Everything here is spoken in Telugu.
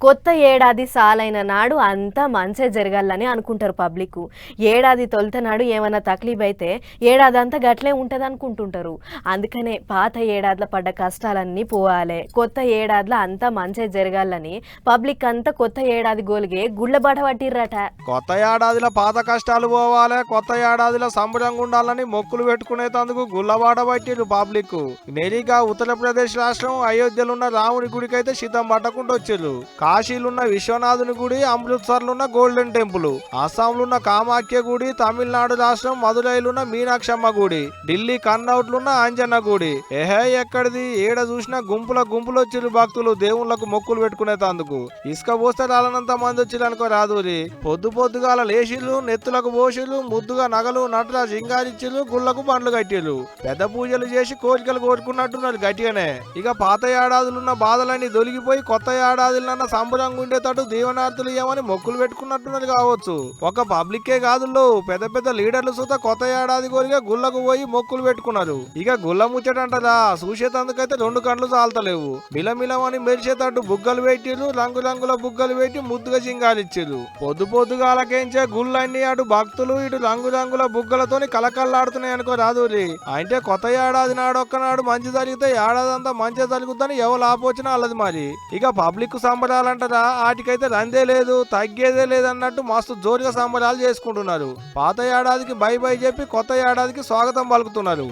కొత్త ఏడాది సాలైన నాడు అంతా మంచే జరగాలని అనుకుంటారు పబ్లిక్. ఏడాది తొలుత నాడు ఏమైనా తక్లీఫ్ అయితే ఏడాదంతా గట్లే ఉంటది అనుకుంటుంటారు. అందుకనే పాత ఏడాదిలో పడ్డ కష్టాలన్నీ పోవాలి, కొత్త ఏడాదిలో అంతా మంచే జరగాలని పబ్లిక్ అంతా కొత్త ఏడాది గోలిగే గుళ్ళబాట పట్టిర్రట. కొత్త ఏడాదిలో పాత కష్టాలు పోవాలి, కొత్త ఏడాదిలో సంబరంగా ఉండాలని మొక్కులు పెట్టుకునేందుకు గుల్లబాట పట్టిరు పబ్లిక్. నేరుగా ఉత్తరప్రదేశ్ రాష్ట్రం అయోధ్యలో ఉన్న రాముని గుడికి అయితే సిద్ధం పట్టకుండా వచ్చారు. కాశీలున్న విశ్వనాథుని గుడి, అమృత్సర్లున్న గోల్డెన్ టెంపుల్, అస్సాంలున్న కామాఖ్య గుడి, తమిళనాడు రాష్ట్రం మదురైలున్న మీనాక్షమ్మ గుడి, ఢిల్లీ కన్నౌట్లున్న అంజన్న గుడి. ఎక్కడిది ఏడ చూసినా గుంపులు వచ్చిరు భక్తులు దేవుళ్లకు మొక్కులు పెట్టుకునేందుకు. ఇసుక పోస్తే రాలనంత మంది వచ్చిరు అనుకో రాదూరి. పొద్దుగాల లేచిర్రు, నెత్తులకు పోసిర్రు, ముద్దుగా నగలు నట్రా సింగారిచ్చిర్రు, గుళ్లకు బండ్లు కట్టిర్రు, పెద్ద పూజలు చేసి కోరికలు కోరుకున్నట్టున్నారు గట్టిగానే. ఇక పాత ఏడాదులున్న బాధలన్నీ దొలిగిపోయి కొత్త ఏడాదిలన్న సంబరంగా ఉండేటట్టు దీవనార్థులు ఇవ్వమని మొక్కులు పెట్టుకున్నట్టున్నది కావచ్చు. ఒక పబ్లికే కాదుల్లో పెద్ద పెద్ద లీడర్లు సుతా కొత్త ఏడాది కోరిగా గుళ్ళకు పోయి మొక్కులు పెట్టుకున్నారు. ఇక గుళ్ళ ముచ్చటంటదా చూసేటందుకైతే 2 కండ్లు చాలతలేవు. మిలమిలమని మెరిసేటట్టు బుగ్గలు పెట్టిర్రు, రంగుల బుగ్గలు పెట్టి ముద్దుగా సింగారిచ్చిర్రు. పొద్దుగాలకేంచే గుళ్ళన్నీ అటు భక్తులు ఇటు రంగుల బుగ్గలతోని కలకల్లాడుతున్నాయి అనుకో రాదూరి. అంటే కొత్త ఏడాది నాడు ఒక్కనాడు మంచి జరిగితే ఏడాదంతా మంచి జరుగుతుందని ఎవరు ఆపోచినా అల్లది మరి. ఇక పబ్లిక్ సంబరాలంటారా వాటికైతే రందే లేదు, తగ్గేదే లేదన్నట్టు మస్తు జోరుగా సంబరాలు చేసుకుంటున్నారు. పాత ఏడాదికి బై చెప్పి కొత్త ఏడాదికి స్వాగతం పలుకుతున్నారు.